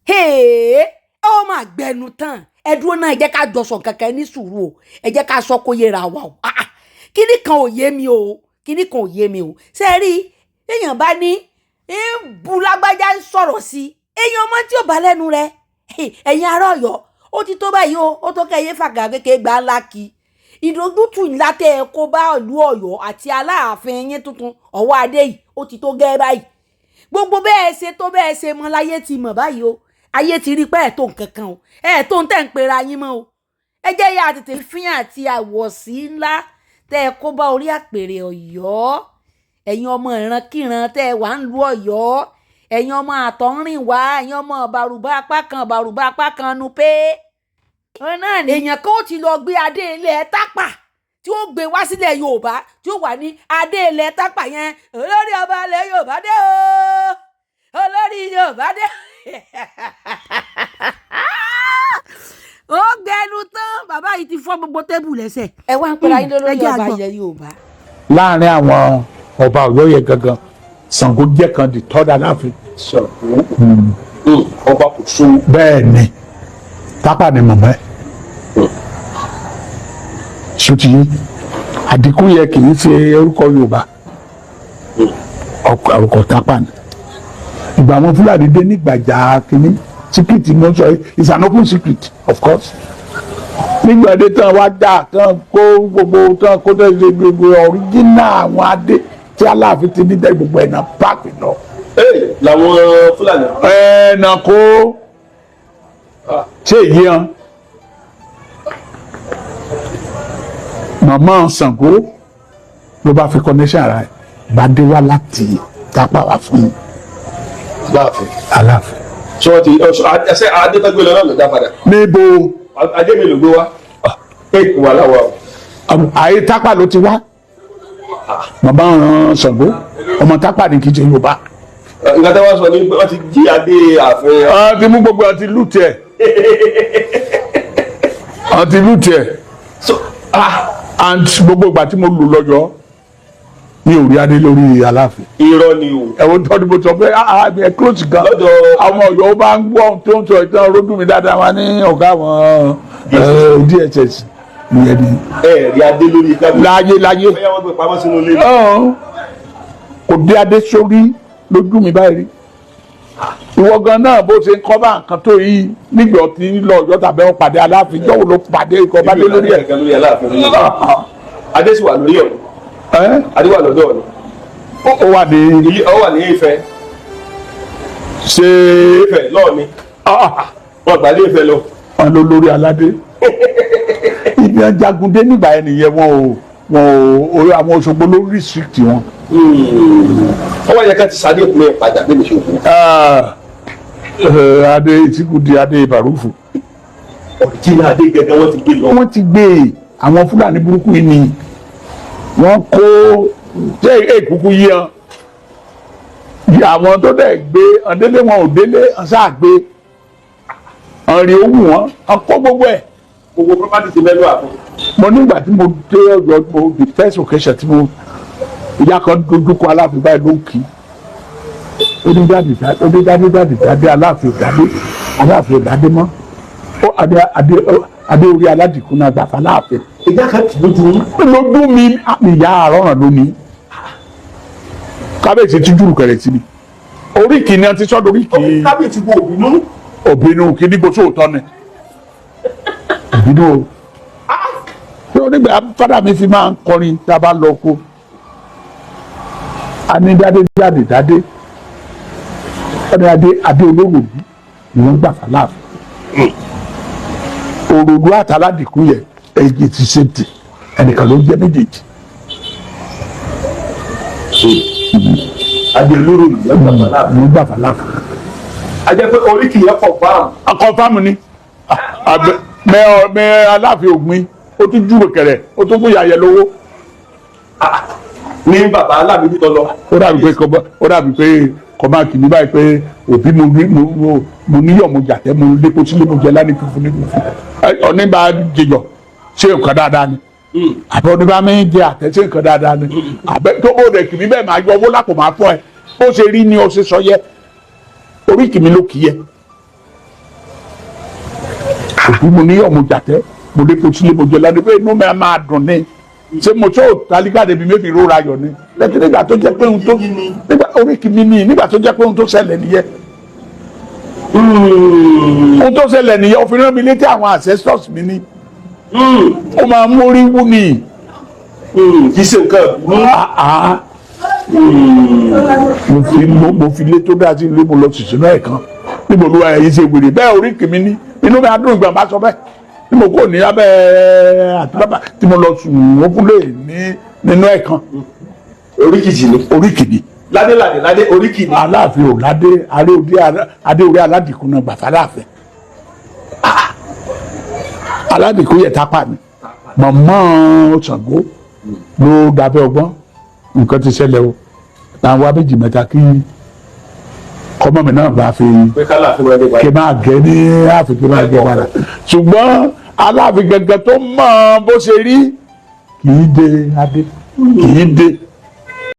ó máa gbẹnu tán ẹ dúró náà ẹ jẹ́ ká jọsọ kankan ní sùúrù o ẹ jẹ́ ká sọ kó yẹra wa o kíní kan ò yé mi o ṣe rí èèyàn bá ní bu lágbájá ń sọ̀rọ̀ sí èèyàn ọmọ tí ò bá lẹ́nu rẹ̀ ẹ̀yin ará Ọ̀yọ́ ó ti tó báyìí o ó tó kẹ́yẹ fàgà kékeré gbà ńlá kí ìdójútù ńlá tẹ́ ẹ kó bá ìlú Ọ̀yọ́ àti Aláàfin yín tuntun ọwọ́ adé yìí ó ti tó gẹ́ báyìí gbogbo bẹ́ẹ̀ ṣe mọ́ láyé ti mọ̀ báyìí o ayé ti rí pé ẹ̀ tó nǹkan kan o ẹ̀ tó ń tẹ̀ ń pera yín mọ́ o ẹ jẹ́ yá tètè fín àti àwọ̀sí ńlá tẹ́ ẹ kó bá orí àpèrè Ọ̀yọ́ ẹ̀yin ọmọ ìrankíran tẹ́ ẹ wà ń lu Ọ̀yọ́ ẹ̀yin ọmọ àtọ̀rìn wá ẹ̀yin ọmọ bàrùbá apá kan nu pé èèyàn kan ó ti lọ gbé adé ilẹ̀ Tápà tí ó gbé wá sílẹ̀ Yorùbá tí ó wà ní adé ilẹ̀ Tápà yẹn olórí ọba ilẹ̀ Yorùbá dé o olórí Yorùbá dé ó gbẹnu tán bàbá yìí ti fọ́ gbogbo tébù lẹ́sẹ̀ ẹ wá ń pera yín lórí ọba ilẹ̀ Yorùbá. láàrin àwọn ọba Ọ̀yọ́ yẹn gangan Ṣàngó jẹ́ kan di third Aláàfin. Ṣàngó ọba kò so. bẹ́ẹ̀ ni Tápà ni mọ̀mọ́ ẹ̀ sotiye àdínkù yẹ kì í ṣe orúkọ Yorùbá ọkọ̀ Tápà ni ìgbà àwọn Fúlàní dé nígbàjà kínní secret mo sọ it's an open secret of course nígbà dé tán wá dà tán kó gbogbo tán kó tó ṣe gbogbo original àwọn adé tí Aláàfin ti ní dẹ́ gbogbo ẹ̀ náà páàkì lọ. làwọn Fúlàní. nà kó ṣé èyí hàn màmá Ṣàngó ló bá fi connection ara ẹ̀ bá dé wá láti Tápà wá fún Aláàfin. sọ ti ẹsẹ adétọgbẹ lọ náà ló dá padà. níbo adé mi ló gbé wá. wà láwa o. àyè Tápà ló ti wá màmá Ṣàngó ọmọ Tápà ní kìí ṣe Yorùbá. nǹkan tí wọ́n sọ ní pé wọ́n ti jí adé ààfin. wọ́n ti mú gbogbo àti lùtì ẹ̀ àti lùtì ẹ̀ and gbogbo ìgbà tí mo lù lọ́jọ́ mi ò rí adé lórí Aláàfin. irọ́ ni o. ẹ̀wọ̀n tó ní mo sọ pé ẹ close gan. lọ́dọ̀ àwọn Ọ̀yọ́ bá ń gbọ́ tó ń sọ ìtàn ródùn mi dáadáa wá ní ọ̀gá àwọn DSS nìyẹn ni. ẹ rí adé lórí kábíyèsí. láyé bóyá wọ́n gbé pamọ́ sínú ilé. kò dé adé sórí lójú mi báyìí ìwọ gan náà bó ṣe ń kọ́ bá nǹkan tó yí nígbà tí ń lọ Ọ̀yọ́ tàbí wọn pàdé Aláàfin jọ́wọ́ ló pàdé ikọ̀ bá dé lórí ẹ̀. adé sì wà lórí ẹ̀ adé wà lọ́dọ̀ ọ̀nà. ó wà ní. ó wà ní Ifẹ̀. ṣé Ifẹ̀ lọ́ọ̀ ni wọ́n gbà dé Ifẹ̀ lọ. wọn ló lórí aládé ibi ajagunde nígbà yẹn nìyẹn wọn ò àwọn Òṣogbo ló restrict wọn. wọ́n wáyé ká ti sáré ìpínlẹ̀ padà bẹ́ẹ̀ ni ṣòfò. adé ìtìkù di adé ìbàrúfù. ọ̀rìjìnà adé gẹ́gẹ́ wọ́n ti gbé lọ. wọ́n ti gbé àwọn Fúlàní burúkú yìí ni wọ́n kó èkúkú yí hàn àwọn tó dẹ̀ gbé ọ̀dẹ́lé wọn ò délé ọ̀sá gbé ọ̀rìn owó wọn ọkọ̀ gbogbo ẹ̀. gbogbo property ti bẹ́ẹ̀ lọ àpò. mo nígbà tí mo dé Ọ̀yọ́ mo the first occasion tí mo ìyá kan dojúkọ Aláàfin báyìí ló ń kí ó ní dáadé Aláàfin òdádé mọ́ adé orí aládìkún náà gbàfà Aláàfin. ìjà kan ti lójú mi ìyá àrọ́ràn lónìí kábíyèsí ti jùrù kẹrẹ sí mi orí kìíní ọtí sọ́dọ̀ orí kìíní. kábíyèsí kò òbínú. òbínú kìíní bó sóòótọ́ ni òbínú o ṣé onígbà fádà mi fi máa ń kọrin tá a bá lọ kó a ní dádé adé olóròdú ni wọ́n gbà fà Láàfin òròdú àtàládìkú yẹ ẹ̀jẹ̀ ti ṣe tì ẹnìkan ló jẹ́ méjèèjì. adé olóròdú ló gbà fà Láàfin. a jẹ́ pé orí kìí yẹ confirm. confirm ni mẹ Aláàfin ògbìn ó tún júwèé kẹrẹ ó tún fún yàyẹ lówó. ní bàbá Aláàfin tó lọ. ó dàbí pé kọ́máàkì ní báyìí pé òbí mo níyọ̀ mo jàtẹ́ mo lépo sílé mo jẹ lánìí fífún ní fífún ọ̀nìbà jẹyọ̀ ṣé nǹkan dáadáa ni àbẹ oníbà mi jẹ àtẹ ṣé nǹkan dáadáa ni àbẹ tó bó rẹ kìmí bẹ́ẹ̀ máa yọ owó lápò máa fọ́ ẹ bó ṣe rí ni o ṣe sọ yẹ orí kìmí ló kì í yẹ òkú mo ní ọmọ jàtẹ́ mo dé potílé mo jẹ ládé pé inú mi máa dùn ní ṣé mo tó tálíkà débi méjì róra yọ ni lẹ́tí nígbà tó jẹ́ pé ohun tó nígbà oríkì mi ní nígbà tó jẹ́ pé ohun tó ṣẹlẹ̀ nìyẹn ohun tó ṣẹlẹ̀ nìyẹn ó fi rán mi létí àwọn ancestors mi ní ó máa mórí wú ni kì í ṣe nǹkan mo fi lé tó dáa sí ilé mo lọ ṣìṣẹ́ náà kan níbo ló wà yìí ṣe wèrè bẹ́ẹ̀ oríkì mi ní inú mi adùn ìgbà bá sọ bẹ́ẹ̀ tí mo kò ní abẹ́ àtúbàbà tí mo lọ sùn wọ́n kún lè ní nínú ẹ̀ kan oríkìjì ni ládé oríkì ni aláàfin ò ládé adé orí aládìkún náà gbàfà láàfin aládìkún yẹ tápà ni mọ̀mọ́ Ṣàngó ló dábẹ́ ọgbọ́n nǹkan ti ṣẹlẹ̀ o àwọn abéjì mẹ́ta kí kọ́mọ́ mi náà bá fi kí máa gẹ ní ààfin kí máa gẹ padà ṣùgbọ́n aláàfin gẹ́gẹ́ tó mọ̀ bó ṣe rí kì í dé adé kì í dé